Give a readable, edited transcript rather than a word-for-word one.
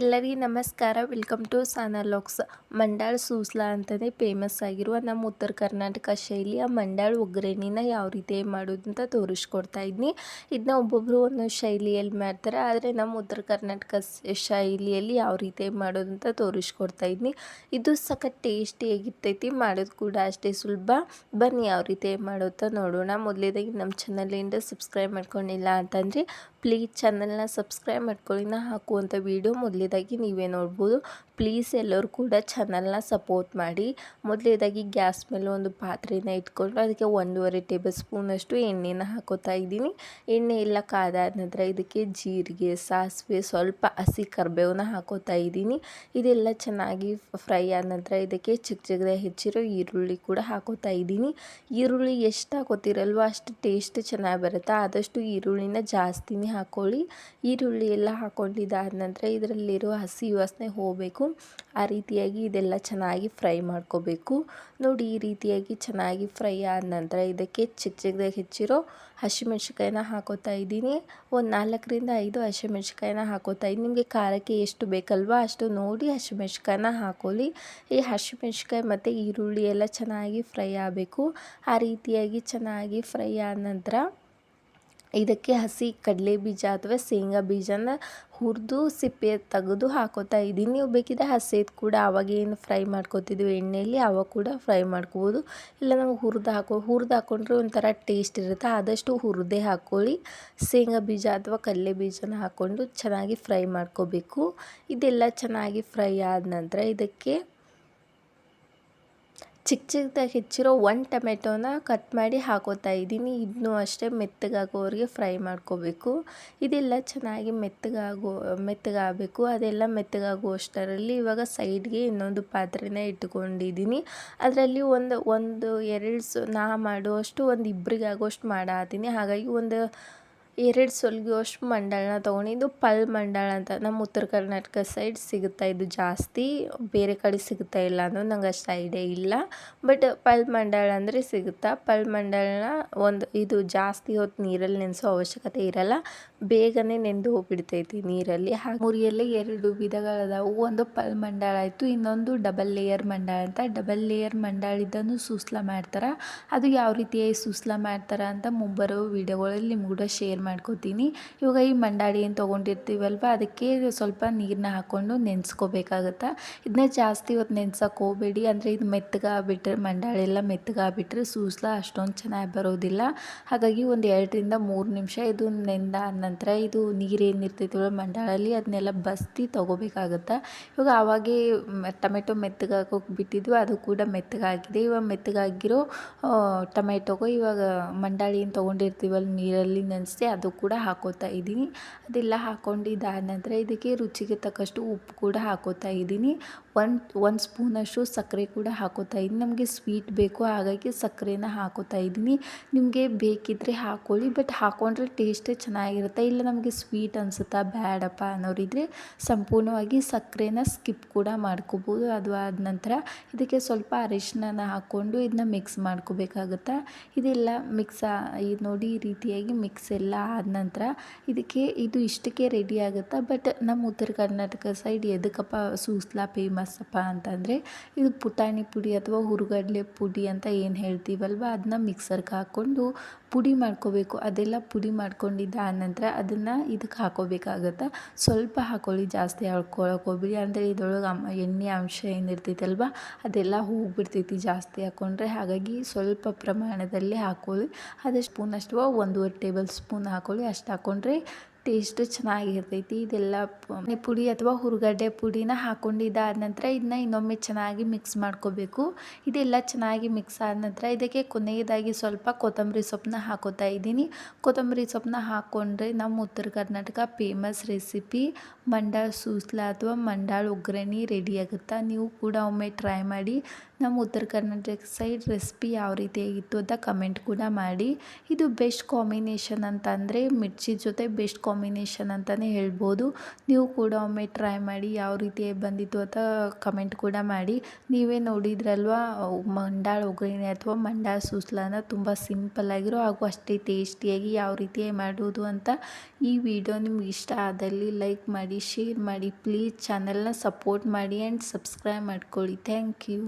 ಎಲ್ಲರಿಗೂ ನಮಸ್ಕಾರ. Welcome to ಸಾನಲಾಕ್ಸ್. ಮಂಡಾಳು ಸೂಸ್ಲಾ ಅಂತಲೇ ಫೇಮಸ್ ಆಗಿರುವ ನಮ್ಮ ಉತ್ತರ ಕರ್ನಾಟಕ ಶೈಲಿಯ ಮಂಡಾಳು ಒಗ್ಗರಣೆನ ಯಾವ ರೀತಿ ಮಾಡೋದು ಅಂತ ತೋರಿಸ್ಕೊಡ್ತಾ ಇದ್ದೀನಿ. ಇದನ್ನ ಒಬ್ಬೊಬ್ಬರು ಒಂದೊಂದು ಶೈಲಿಯಲ್ಲಿ ಮಾಡ್ತಾರೆ, ಆದರೆ ನಮ್ಮ ಉತ್ತರ ಕರ್ನಾಟಕ ಶೈಲಿಯಲ್ಲಿ ಯಾವ ರೀತಿ ಮಾಡೋದು ಅಂತ ತೋರಿಸ್ಕೊಡ್ತಾ ಇದ್ದೀನಿ. ಇದು ಸಖತ್ ಟೇಸ್ಟಿಯಾಗಿರ್ತೈತಿ, ಮಾಡೋದು ಕೂಡ ಅಷ್ಟೇ ಸುಲಭ. ಬನ್ನಿ ಯಾವ ರೀತಿ ಮಾಡೋದು ನೋಡೋಣ. ಮೊದಲೇದಾಗಿ ನಮ್ಮ ಚಾನಲಿಂದ ಸಬ್ಸ್ಕ್ರೈಬ್ ಮಾಡ್ಕೊಂಡಿಲ್ಲ ಅಂತಂದರೆ ಪ್ಲೀಸ್ ಚಾನಲ್ನ ಸಬ್ಸ್ಕ್ರೈಬ್ ಮಾಡ್ಕೊಳ್ಳಿ. ನಾ ಹಾಕುವಂಥ ವೀಡಿಯೋ ಮೊದಲೇದಾಗಿ ನೀವೇ ನೋಡ್ಬೋದು. ಪ್ಲೀಸ್ ಎಲ್ಲರೂ ಕೂಡ ಚಾನಲ್ನ ಸಪೋರ್ಟ್ ಮಾಡಿ. ಮೊದಲೇದಾಗಿ ಗ್ಯಾಸ್ ಮೇಲೆ ಒಂದು ಪಾತ್ರೆನ ಇಟ್ಕೊಂಡು ಅದಕ್ಕೆ 1.5 ಟೇಬಲ್ ಸ್ಪೂನಷ್ಟು ಎಣ್ಣೆನ ಹಾಕೋತಾ ಇದ್ದೀನಿ. ಎಣ್ಣೆ ಎಲ್ಲ ಕಾದಾದ ನಂತರ ಇದಕ್ಕೆ ಜೀರಿಗೆ, ಸಾಸಿವೆ, ಸ್ವಲ್ಪ ಹಸಿ ಕರಿಬೇವನ್ನ ಹಾಕೋತಾ ಇದ್ದೀನಿ. ಇದೆಲ್ಲ ಚೆನ್ನಾಗಿ ಫ್ರೈ ಆದ ನಂತರ ಇದಕ್ಕೆ ಚಿಕ್ಕದಾಗಿ ಹೆಚ್ಚಿರೋ ಈರುಳ್ಳಿ ಕೂಡ ಹಾಕೋತಾ ಇದ್ದೀನಿ. ಈರುಳ್ಳಿ ಎಷ್ಟು ಹಾಕೋತಿರಲ್ವ ಅಷ್ಟು ಟೇಸ್ಟ್ ಚೆನ್ನಾಗಿ ಬರುತ್ತೆ. ಆದಷ್ಟು ಈರುಳ್ಳಿನ ಜಾಸ್ತಿನೇ ಹಾಕ್ಕೊಳ್ಳಿ. ಈರುಳ್ಳಿ ಎಲ್ಲ ಹಾಕ್ಕೊಂಡಿದ್ದಾದ ನಂತರ ಇದರಲ್ಲಿರೋ ಹಸಿ ವಾಸನೆ ಹೋಗಬೇಕು. ಆ ರೀತಿಯಾಗಿ ಇದೆಲ್ಲ ಚೆನ್ನಾಗಿ ಫ್ರೈ ಮಾಡ್ಕೋಬೇಕು. ನೋಡಿ, ಈ ರೀತಿಯಾಗಿ ಚೆನ್ನಾಗಿ ಫ್ರೈ ಆದ ನಂತರ ಇದಕ್ಕೆ ಚಿಕ್ಕದಾಗಿ ಹೆಚ್ಚಿರೋ ಹಸಿಮೆಣ್ಸಿಕಾಯಿನ ಹಾಕೋತಾ ಇದ್ದೀನಿ. ಒಂದು 4ರಿಂದ 5 ಹಸಿಮೆಣ್ಸಿಕಾಯಿನ ಹಾಕೋತಾ ಇದ್ದೀನಿ. ನಿಮಗೆ ಖಾರಕ್ಕೆ ಎಷ್ಟು ಬೇಕಲ್ವ ಅಷ್ಟು ನೋಡಿ ಹಸಿಮೆಣ್ಸಿಕಾಯಿನ ಹಾಕೊಳ್ಳಿ. ಈ ಹಸಿಮೆಣ್ಸಿಕಾಯಿ ಮತ್ತು ಈರುಳ್ಳಿ ಎಲ್ಲ ಚೆನ್ನಾಗಿ ಫ್ರೈ ಆಗಬೇಕು. ಆ ರೀತಿಯಾಗಿ ಚೆನ್ನಾಗಿ ಫ್ರೈ ಆದ ನಂತರ ಇದಕ್ಕೆ ಹಸಿ ಕಡಲೆ ಬೀಜ ಅಥವಾ ಶೇಂಗಾ ಬೀಜನ ಹುರಿದು ಸಿಪ್ಪೆ ತೆಗೆದು ಹಾಕೋತಾ ಇದ್ದೀನಿ. ನೀವು ಬೇಕಿದ್ರೆ ಹಸಿದು ಕೂಡ ಆವಾಗ ಏನು ಫ್ರೈ ಮಾಡ್ಕೋತಿದ್ವಿ ಎಣ್ಣೆಯಲ್ಲಿ ಆವಾಗ ಕೂಡ ಫ್ರೈ ಮಾಡ್ಕೋಬೋದು. ಇಲ್ಲ ನಾವು ಹುರಿದು ಹಾಕ್ಕೊಂಡ್ರೆ ಒಂಥರ ಟೇಸ್ಟ್ ಇರುತ್ತೆ. ಆದಷ್ಟು ಹುರಿದೇ ಹಾಕ್ಕೊಳ್ಳಿ. ಶೇಂಗಾ ಬೀಜ ಅಥವಾ ಕಡಲೆ ಬೀಜನ ಹಾಕ್ಕೊಂಡು ಚೆನ್ನಾಗಿ ಫ್ರೈ ಮಾಡ್ಕೋಬೇಕು. ಇದೆಲ್ಲ ಚೆನ್ನಾಗಿ ಫ್ರೈ ಆದ ನಂತರ ಇದಕ್ಕೆ ಚಿಕ್ಕದಾಗಿ ಹೆಚ್ಚಿರೋ 1 ಟೊಮೆಟೊನ ಕಟ್ ಮಾಡಿ ಹಾಕೋತಾ ಇದ್ದೀನಿ. ಇದನ್ನು ಅಷ್ಟೇ ಮೆತ್ತಗಾಗೋವರೆಗೆ ಫ್ರೈ ಮಾಡ್ಕೋಬೇಕು. ಇದೆಲ್ಲ ಚೆನ್ನಾಗಿ ಮೆತ್ತಗಾಗಬೇಕು. ಅದೆಲ್ಲ ಮೆತ್ತಗಾಗುವಷ್ಟರಲ್ಲಿ ಇವಾಗ ಸೈಡ್ಗೆ ಇನ್ನೊಂದು ಪಾತ್ರೆನ ಇಟ್ಕೊಂಡಿದ್ದೀನಿ. ಅದರಲ್ಲಿ ನಾ ಮಾಡುವಷ್ಟು ಒಂದು ಇಬ್ಬರಿಗಾಗುವಷ್ಟು ಮಾಡತ್ತೀನಿ. ಹಾಗಾಗಿ ಒಂದು 2 ಸೊಲ್ಗೆಯಷ್ಟು ಮಂಡಾಳನ್ನ ತೊಗೊಂಡಿದ್ದು. ಪಲ್ ಮಂಡಾಳ ಅಂತ ನಮ್ಮ ಉತ್ತರ ಕರ್ನಾಟಕ ಸೈಡ್ ಸಿಗುತ್ತಾ, ಇದು ಜಾಸ್ತಿ. ಬೇರೆ ಕಡೆ ಸಿಗುತ್ತಾ ಇಲ್ಲ ಅನ್ನೋದು ನಂಗೆ ಅಷ್ಟು ಐಡಿಯಾ ಇಲ್ಲ, ಬಟ್ ಪಲ್ ಮಂಡಾಳ ಅಂದರೆ ಸಿಗುತ್ತಾ. ಪಲ್ ಮಂಡಾಳನ ಇದು ಜಾಸ್ತಿ ಹೊತ್ತು ನೀರಲ್ಲಿ ನೆನೆಸೋ ಅವಶ್ಯಕತೆ ಇರಲ್ಲ, ಬೇಗನೆ ನೆಂದು ಹೋಗ್ಬಿಡ್ತೈತಿ ನೀರಲ್ಲಿ. ಹಾಗೆ ಮುರಿಯಲ್ಲಿ 2 ವಿಧಗಳದಾವು. ಒಂದು ಪಲ್ ಮಂಡಾಳ ಆಯಿತು, ಇನ್ನೊಂದು ಡಬಲ್ ಲೇಯರ್ ಮಂಡಾಳ ಅಂತ. ಡಬಲ್ ಲೇಯರ್ ಮಂಡಾಳಿದ್ದನ್ನು ಸೂಸ್ಲಾ ಮಾಡ್ತಾರೆ. ಅದು ಯಾವ ರೀತಿಯಾಗಿ ಸೂಸ್ಲಾ ಮಾಡ್ತಾರೆ ಅಂತ ಮುಂಬರೋ ವಿಡಿಯೋಗಳಲ್ಲಿ ನಿಮ್ಗೆ ಕೂಡ ಶೇರ್ ಮಾಡ್ಕೋತೀನಿ. ಇವಾಗ ಈ ಮಂಡಾಳಿ ಏನು ತೊಗೊಂಡಿರ್ತೀವಲ್ವ ಅದಕ್ಕೆ ಸ್ವಲ್ಪ ನೀರನ್ನ ಹಾಕ್ಕೊಂಡು ನೆನೆಸ್ಕೋಬೇಕಾಗತ್ತೆ. ಇದನ್ನ ಜಾಸ್ತಿ ಹೊತ್ತು ನೆನ್ಸೋಕೆ ಹೋಗಬೇಡಿ, ಅಂದರೆ ಇದು ಮೆತ್ತಗಾಗ್ಬಿಟ್ರೆ ಮಂಡಾಳೆಲ್ಲ ಮೆತ್ತಗಾಗ್ಬಿಟ್ರೆ ಸೂಸ್ಲಾ ಅಷ್ಟೊಂದು ಚೆನ್ನಾಗಿ ಬರೋದಿಲ್ಲ. ಹಾಗಾಗಿ ಒಂದು 2ರಿಂದ 3 ನಿಮಿಷ ಇದು ನೆಂದಾದ ನಂತರ ಇದು ನೀರೇನಿರ್ತೈತಲ್ಲ ಮಂಡಾಳಲ್ಲಿ ಅದನ್ನೆಲ್ಲ ಬಸ್ತಿ ತೊಗೋಬೇಕಾಗತ್ತೆ. ಇವಾಗ ಆವಾಗೇ ಟೊಮೆಟೊ ಮೆತ್ತಗಾಗೋಕೆ ಬಿಟ್ಟಿದ್ವಿ, ಅದು ಕೂಡ ಮೆತ್ತಗಾಗಿದೆ. ಇವಾಗ ಮೆತ್ತಗಾಗಿರೋ ಟೊಮೆಟೊಗೆ ಇವಾಗ ಮಂಡಾಳಿ ಏನು ತೊಗೊಂಡಿರ್ತೀವಲ್ಲ ನೀರಲ್ಲಿ ನೆನೆಸಿ ಅದು ಕೂಡ ಹಾಕೋತಾ ಇದ್ದೀನಿ. ಅದೆಲ್ಲ ಹಾಕ್ಕೊಂಡಿದ್ದಾದ ನಂತರ ಇದಕ್ಕೆ ರುಚಿಗೆ ತಕ್ಕಷ್ಟು ಉಪ್ಪು ಕೂಡ ಹಾಕೋತಾ ಇದ್ದೀನಿ. ಒಂದು ಸ್ಪೂನಷ್ಟು ಸಕ್ಕರೆ ಕೂಡ ಹಾಕೋತಾ ಇದ್ದೀನಿ. ನಮಗೆ ಸ್ವೀಟ್ ಬೇಕು, ಹಾಗಾಗಿ ಸಕ್ಕರೆನ ಹಾಕೋತಾ ಇದ್ದೀನಿ. ನಿಮಗೆ ಬೇಕಿದ್ದರೆ ಹಾಕ್ಕೊಳ್ಳಿ, ಬಟ್ ಹಾಕ್ಕೊಂಡ್ರೆ ಟೇಸ್ಟೇ ಚೆನ್ನಾಗಿರುತ್ತೆ. ಇಲ್ಲ ನಮಗೆ ಸ್ವೀಟ್ ಅನಿಸುತ್ತಾ ಬೇಡಪ್ಪ ಅನ್ನೋರಿದ್ರೆ ಸಂಪೂರ್ಣವಾಗಿ ಸಕ್ಕರೆನ ಸ್ಕಿಪ್ ಕೂಡ ಮಾಡ್ಕೋಬೋದು. ಅದು ಆದ ನಂತರ ಇದಕ್ಕೆ ಸ್ವಲ್ಪ ಅರಿಶಿನ ಹಾಕ್ಕೊಂಡು ಇದನ್ನ ಮಿಕ್ಸ್ ಮಾಡ್ಕೋಬೇಕಾಗುತ್ತೆ. ಇದೆಲ್ಲ ನೋಡಿ ಈ ರೀತಿಯಾಗಿ ಮಿಕ್ಸ್ ಎಲ್ಲ ಆದ ನಂತರ ಇದು ಇಷ್ಟಕ್ಕೆ ರೆಡಿ ಆಗುತ್ತೆ. ಬಟ್ ನಮ್ಮ ಉತ್ತರ ಕರ್ನಾಟಕ ಸೈಡ್ ಎದಕ್ಕಪ್ಪ ಸೂಸ್ಲಾ ಫೇಮಸ್ಸಪ್ಪ ಅಂತಂದರೆ ಇದು ಪುಟಾಣಿ ಪುಡಿ ಅಥವಾ ಹುರುಗಡ್ಲೆ ಪುಡಿ ಅಂತ ಏನು ಹೇಳ್ತೀವಲ್ವ ಅದನ್ನ ಮಿಕ್ಸರ್ಗೆ ಹಾಕ್ಕೊಂಡು ಪುಡಿ ಮಾಡ್ಕೋಬೇಕು. ಅದೆಲ್ಲ ಪುಡಿ ಮಾಡ್ಕೊಂಡಿದ್ದಾದ ನಂತರ ಅದನ್ನು ಇದಕ್ಕೆ ಹಾಕೋಬೇಕಾಗತ್ತೆ. ಸ್ವಲ್ಪ ಹಾಕ್ಕೊಳ್ಳಿ, ಜಾಸ್ತಿ ಹಾಕ್ಕೊಳಕ್ಕೆ ಹೋಗ್ಬಿಡಿ, ಅಂದರೆ ಇದ್ರೊಳಗೆ ಎಣ್ಣೆ ಅಂಶ ಏನಿರ್ತೈತಲ್ವ ಅದೆಲ್ಲ ಹೋಗ್ಬಿಡ್ತೈತಿ ಜಾಸ್ತಿ ಹಾಕ್ಕೊಂಡ್ರೆ. ಹಾಗಾಗಿ ಸ್ವಲ್ಪ ಪ್ರಮಾಣದಲ್ಲಿ ಹಾಕ್ಕೊಳ್ಳಿ. ಅದು ಸ್ಪೂನಷ್ಟು 1.5 ಟೇಬಲ್ ಸ್ಪೂನ್ ಹಾಕ್ಕೊಳ್ಳಿ. ಅಷ್ಟು ಹಾಕ್ಕೊಂಡ್ರೆ ಟೇಸ್ಟ್ ಚೆನ್ನಾಗಿರ್ತೈತಿ. ಇದೆಲ್ಲ ಪುಡಿ ಅಥವಾ ಹುರುಗಡ್ಡೆ ಪುಡಿನ ಹಾಕ್ಕೊಂಡಿದ್ದಾದ ನಂತರ ಇದನ್ನ ಇನ್ನೊಮ್ಮೆ ಚೆನ್ನಾಗಿ ಮಿಕ್ಸ್ ಮಾಡ್ಕೋಬೇಕು. ಇದೆಲ್ಲ ಚೆನ್ನಾಗಿ ಮಿಕ್ಸ್ ಆದ ನಂತರ ಇದಕ್ಕೆ ಕೊನೆಯದಾಗಿ ಸ್ವಲ್ಪ ಕೊತ್ತಂಬರಿ ಸೊಪ್ಪನ್ನ ಹಾಕೋತಾ ಇದ್ದೀನಿ. ಕೊತ್ತಂಬರಿ ಸೊಪ್ಪನ್ನ ಹಾಕ್ಕೊಂಡ್ರೆ ನಮ್ಮ ಉತ್ತರ ಕರ್ನಾಟಕ ಫೇಮಸ್ ರೆಸಿಪಿ ಮಂಡಾಳು ಸೂಸ್ಲಾ ಅಥವಾ ಮಂಡಾಳು ಒಗ್ಗರಣೆ ರೆಡಿ ಆಗುತ್ತೆ. ನೀವು ಕೂಡ ಒಮ್ಮೆ ಟ್ರೈ ಮಾಡಿ. ನಮ್ಮ ಉತ್ತರ ಕರ್ನಾಟಕ ಸೈಡ್ ರೆಸಿಪಿ ಯಾವ ರೀತಿಯಾಗಿತ್ತು ಅಂತ ಕಮೆಂಟ್ ಕೂಡ ಮಾಡಿ. ಇದು ಬೆಸ್ಟ್ ಕಾಂಬಿನೇಷನ್ ಅಂತ ಅಂದರೆ ಮಿರ್ಚಿ ಜೊತೆ ಬೆಸ್ಟ್ ಕಾಂಬಿನೇಷನ್ ಅಂತಲೇ ಹೇಳ್ಬೋದು. ನೀವು ಕೂಡ ಒಮ್ಮೆ ಟ್ರೈ ಮಾಡಿ ಯಾವ ರೀತಿ ಬಂದಿತ್ತು ಅಂತ ಕಮೆಂಟ್ ಕೂಡ ಮಾಡಿ. ನೀವೇ ನೋಡಿದ್ರಲ್ವಾ ಮಂಡಾಳ ಒಗ್ಗರಣೆ ಅಥವಾ ಮಂಡಾಳ ಸೂಸ್ಲಾನ ತುಂಬ ಸಿಂಪಲ್ಲಾಗಿರೋ ಹಾಗೂ ಅಷ್ಟೇ ಟೇಸ್ಟಿಯಾಗಿ ಯಾವ ರೀತಿ ಮಾಡೋದು ಅಂತ. ಈ ವಿಡಿಯೋ ನಿಮ್ಗೆ ಇಷ್ಟ ಆದಲ್ಲಿ ಲೈಕ್ ಮಾಡಿ, ಶೇರ್ ಮಾಡಿ, ಪ್ಲೀಸ್ ಚಾನಲ್ನ ಸಪೋರ್ಟ್ ಮಾಡಿ ಆ್ಯಂಡ್ ಸಬ್ಸ್ಕ್ರೈಬ್ ಮಾಡ್ಕೊಳ್ಳಿ. Thank you.